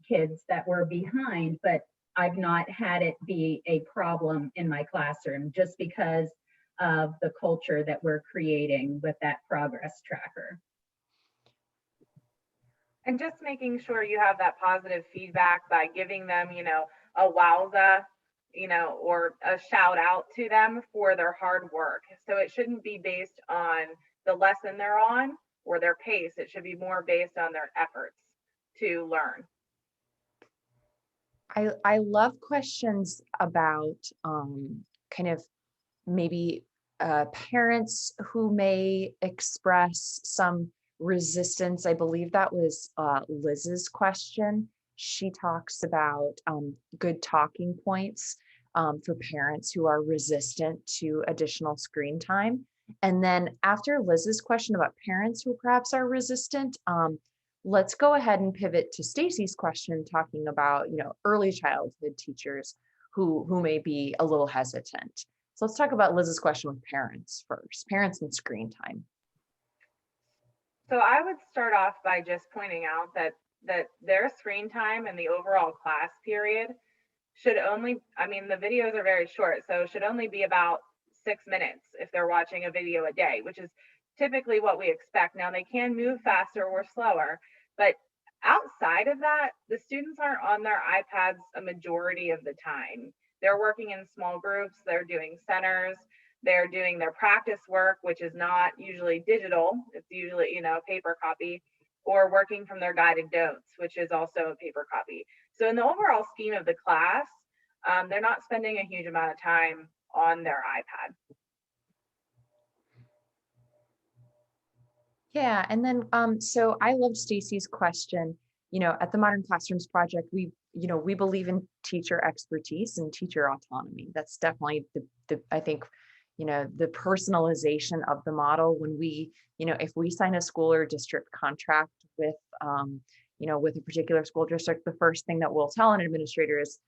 kids that were behind, but I've not had it be a problem in my classroom just because of the culture that we're creating with that progress tracker. And just making sure you have that positive feedback by giving them, a wowza, or a shout out to them for their hard work. So it shouldn't be based on the lesson they're on or their pace. It should be more based on their efforts to learn. I love questions about kind of maybe parents who may express some resistance. I believe that was Liz's question. She talks about good talking points for parents who are resistant to additional screen time. And then after Liz's question about parents who perhaps are resistant, let's go ahead and pivot to Stacy's question, talking about early childhood teachers who may be a little hesitant. So let's talk about Liz's question with parents first, parents and screen time. So I would start off by just pointing out that their screen time and the overall class period should only, the videos are very short, so it should only be about 6 minutes if they're watching a video a day, which is typically what we expect. Now they can move faster or slower, but outside of that, the students aren't on their iPads a majority of the time. They're working in small groups, they're doing centers, they're doing their practice work, which is not usually digital. It's usually, paper copy, or working from their guided notes, which is also a paper copy. So in the overall scheme of the class, they're not spending a huge amount of time on their iPad. Yeah, and then so I love Stacy's question. At the Modern Classrooms Project, we believe in teacher expertise and teacher autonomy. That's definitely the I think, the personalization of the model when if we sign a school or district contract with with a particular school district, the first thing that we'll tell an administrator is,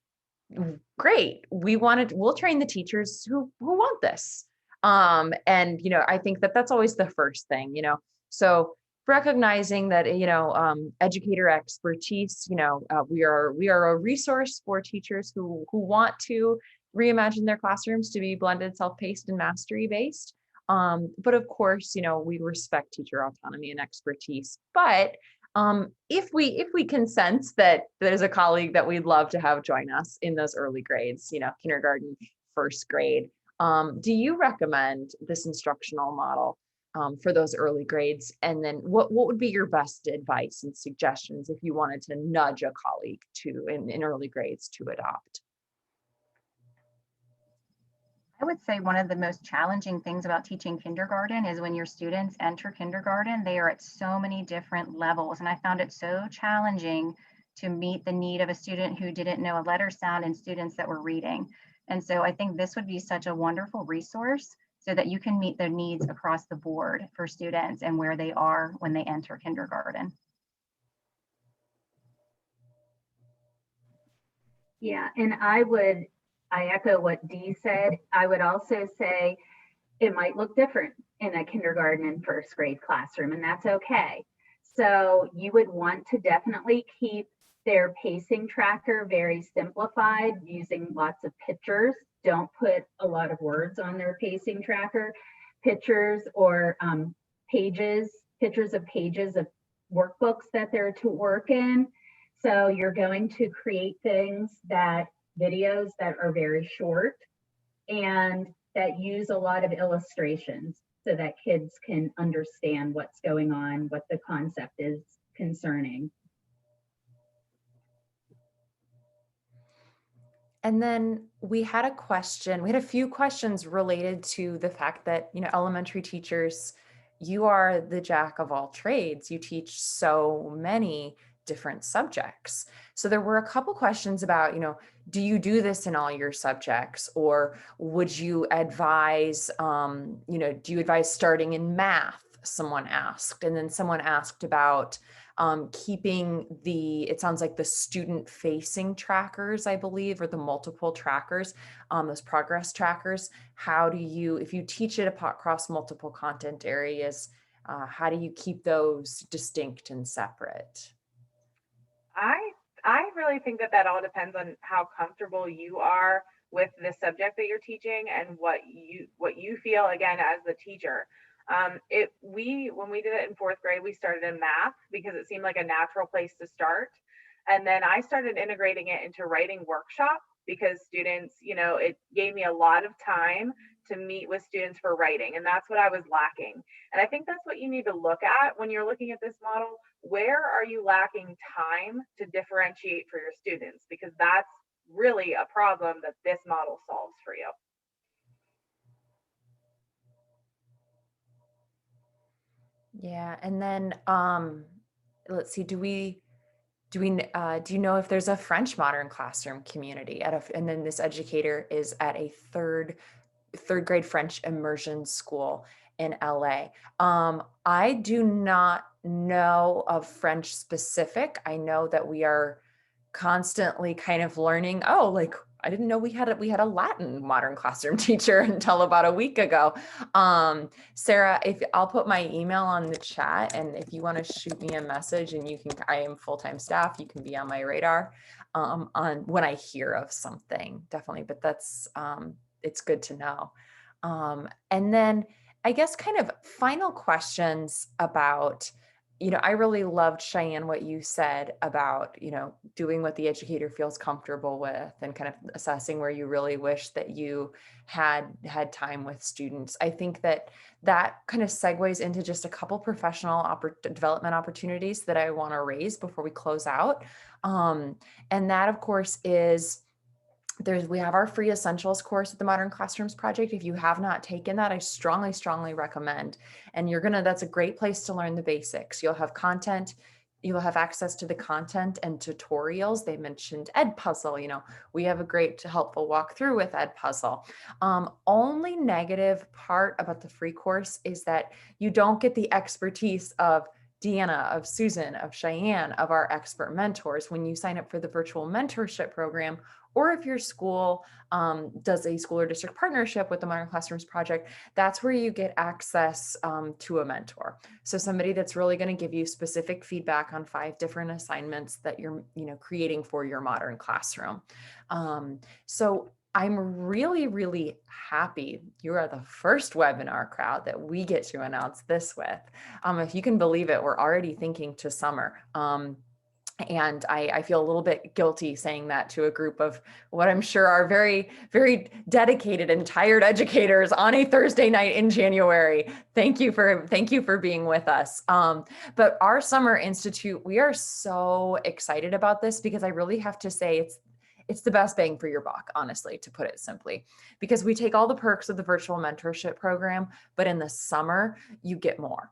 great, we'll train the teachers who want this. And I think that that's always the first thing. So recognizing that, educator expertise, we are a resource for teachers who want to reimagine their classrooms to be blended, self-paced, and mastery based. But of course, we respect teacher autonomy and expertise. But if we can sense that there's a colleague that we'd love to have join us in those early grades, kindergarten, first grade, do you recommend this instructional model for those early grades? And then what would be your best advice and suggestions if you wanted to nudge a colleague in early grades to adopt? I would say one of the most challenging things about teaching kindergarten is when your students enter kindergarten, they are at so many different levels. And I found it so challenging to meet the need of a student who didn't know a letter sound and students that were reading. And so I think this would be such a wonderful resource so that you can meet their needs across the board for students and where they are when they enter kindergarten. Yeah, and I echo what Dee said. I would also say it might look different in a kindergarten and first grade classroom, and that's okay. So you would want to definitely keep their pacing tracker very simplified, using lots of pictures. Don't put a lot of words on their pacing tracker. Pictures or pictures of pages of workbooks that they're to work in. So you're going to create videos that are very short and that use a lot of illustrations so that kids can understand what's going on, what the concept is concerning. And then we had a few questions related to the fact that, elementary teachers, you are the jack of all trades. You teach so many different subjects. So there were a couple questions about, do you do this in all your subjects? Or would you advise, do you advise starting in math? Someone asked. And then someone asked about keeping it sounds like the student facing trackers, I believe, or the multiple trackers, those progress trackers. How do you, if you teach it across multiple content areas, how do you keep those distinct and separate? I really think that all depends on how comfortable you are with the subject that you're teaching and what you feel, again, as the teacher. When we did it in fourth grade, we started in math because it seemed like a natural place to start. And then I started integrating it into writing workshop because students, it gave me a lot of time to meet with students for writing. And that's what I was lacking. And I think that's what you need to look at when you're looking at this model. Where are you lacking time to differentiate for your students? Because that's really a problem that this model solves for you. Yeah, and then let's see, do you know if there's a French modern classroom community and then this educator is at a third grade French immersion school in LA. I do not know of French specific. I know that we are constantly kind of learning, like I didn't know we had a Latin modern classroom teacher until about a week ago. Sarah, if I'll put my email on the chat, and if you want to shoot me a message, and I am full-time staff, you can be on my radar on when I hear of something, definitely. But that's it's good to know. And then I guess kind of final questions about, I really loved, Cheyenne, what you said about, doing what the educator feels comfortable with and kind of assessing where you really wish that you had time with students. I think that kind of segues into just a couple professional development opportunities that I want to raise before we close out. And that, of course, is we have our free essentials course at the Modern Classrooms Project. If you have not taken that, I strongly recommend. And that's a great place to learn the basics. You'll have content, you'll have access to the content and tutorials. They mentioned Edpuzzle. We have a great helpful walkthrough with Edpuzzle. Only negative part about the free course is that you don't get the expertise of Deanna, of Susan, of Cheyenne, of our expert mentors when you sign up for the virtual mentorship program, or if your school does a school or district partnership with the Modern Classrooms Project, that's where you get access to a mentor. So somebody that's really going to give you specific feedback on 5 different assignments that you're creating for your modern classroom. So I'm really happy you are the first webinar crowd that we get to announce this with. If you can believe it, we're already thinking to summer. And I feel a little bit guilty saying that to a group of what I'm sure are very, very dedicated and tired educators on a Thursday night in January. Thank you for being with us. But our Summer Institute, we are so excited about this because I really have to say it's the best bang for your buck, honestly, to put it simply, because we take all the perks of the virtual mentorship program, but in the summer, you get more.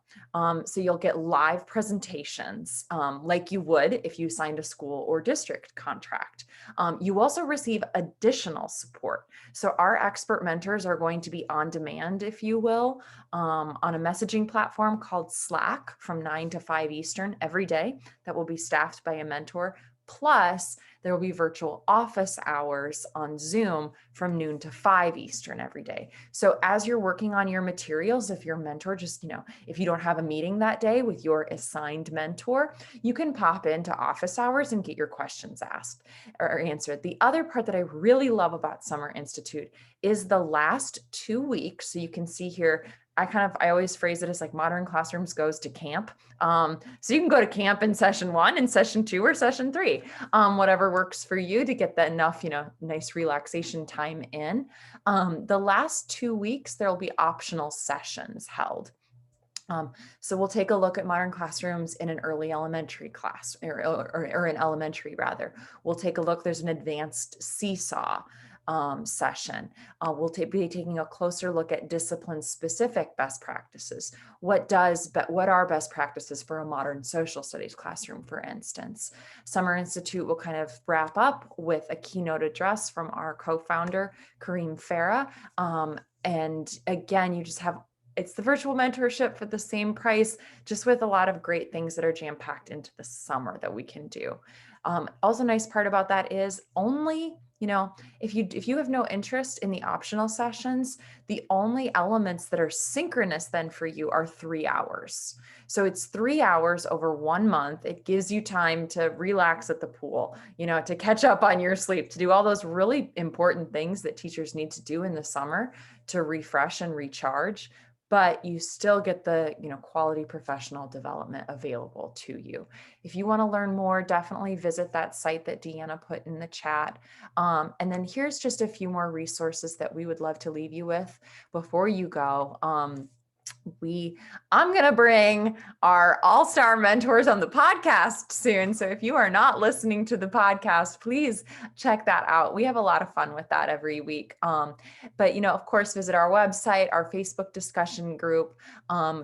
So you'll get live presentations like you would if you signed a school or district contract. You also receive additional support. So our expert mentors are going to be on demand, if you will, on a messaging platform called Slack from 9 to 5 Eastern every day that will be staffed by a mentor. Plus, there will be virtual office hours on Zoom from noon to 5 Eastern every day. So as you're working on your materials, if your mentor if you don't have a meeting that day with your assigned mentor, you can pop into office hours and get your questions asked or answered. The other part that I really love about Summer Institute is the last 2 weeks. So you can see here, I always phrase it as like Modern Classrooms goes to camp. So you can go to camp in session 1 and session 2 or session 3, whatever works for you to get that enough, nice relaxation time in. The last 2 weeks, there will be optional sessions held. So we'll take a look at Modern Classrooms in an early elementary class or in elementary rather. We'll take a look, there's an advanced seesaw session. We'll be taking a closer look at discipline specific best practices. What are best practices for a modern social studies classroom, for instance? Summer Institute will kind of wrap up with a keynote address from our co-founder, Kareem Farah. And again, it's the virtual mentorship for the same price, just with a lot of great things that are jam-packed into the summer that we can do. Also nice part about that is only, if you have no interest in the optional sessions, the only elements that are synchronous then for you are 3 hours. So it's 3 hours over 1 month. It gives you time to relax at the pool, to catch up on your sleep, to do all those really important things that teachers need to do in the summer to refresh and recharge. But you still get the quality professional development available to you. If you want to learn more, definitely visit that site that Deanna put in the chat. And then here's just a few more resources that we would love to leave you with before you go. I'm going to bring our all-star mentors on the podcast soon. So if you are not listening to the podcast, please check that out. We have a lot of fun with that every week. But, of course, visit our website, our Facebook discussion group.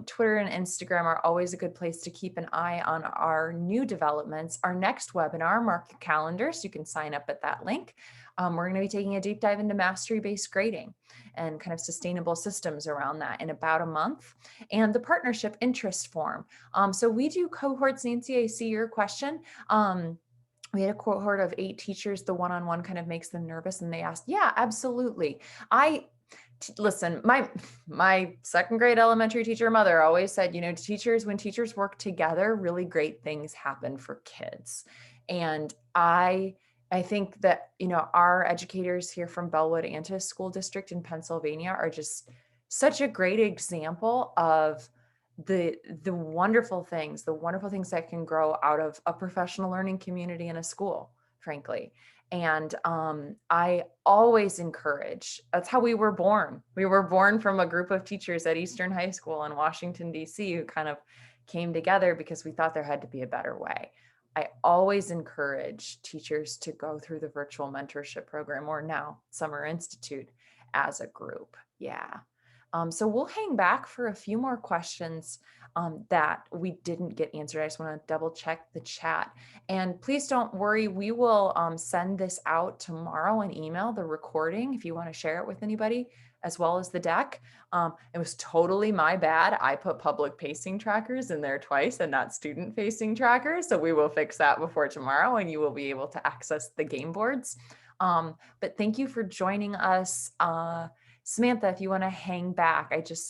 Twitter and Instagram are always a good place to keep an eye on our new developments. Our next webinar, mark your calendar so you can sign up at that link. We're going to be taking a deep dive into mastery-based grading and kind of sustainable systems around that in about a month, and the partnership interest form. So we do cohorts. Nancy, I see your question. We had a cohort of 8 teachers. The one-on-one kind of makes them nervous, and they asked, yeah, absolutely. Listen, my second grade elementary teacher mother always said, when teachers work together, really great things happen for kids. And I think that, our educators here from Bellwood Antis School District in Pennsylvania are just such a great example of the wonderful things that can grow out of a professional learning community in a school, frankly. And I always encourage, that's how we were born. We were born from a group of teachers at Eastern High School in Washington, D.C., who kind of came together because we thought there had to be a better way. I always encourage teachers to go through the virtual mentorship program, or now Summer Institute, as a group. Yeah. So we'll hang back for a few more questions that we didn't get answered. I just want to double check the chat. And please don't worry, we will send this out tomorrow in email, the recording, if you want to share it with anybody, as well as the deck. It was totally my bad. I put public pacing trackers in there twice and not student facing trackers. So we will fix that before tomorrow and you will be able to access the game boards. But thank you for joining us. Samantha, if you want to hang back, I just saw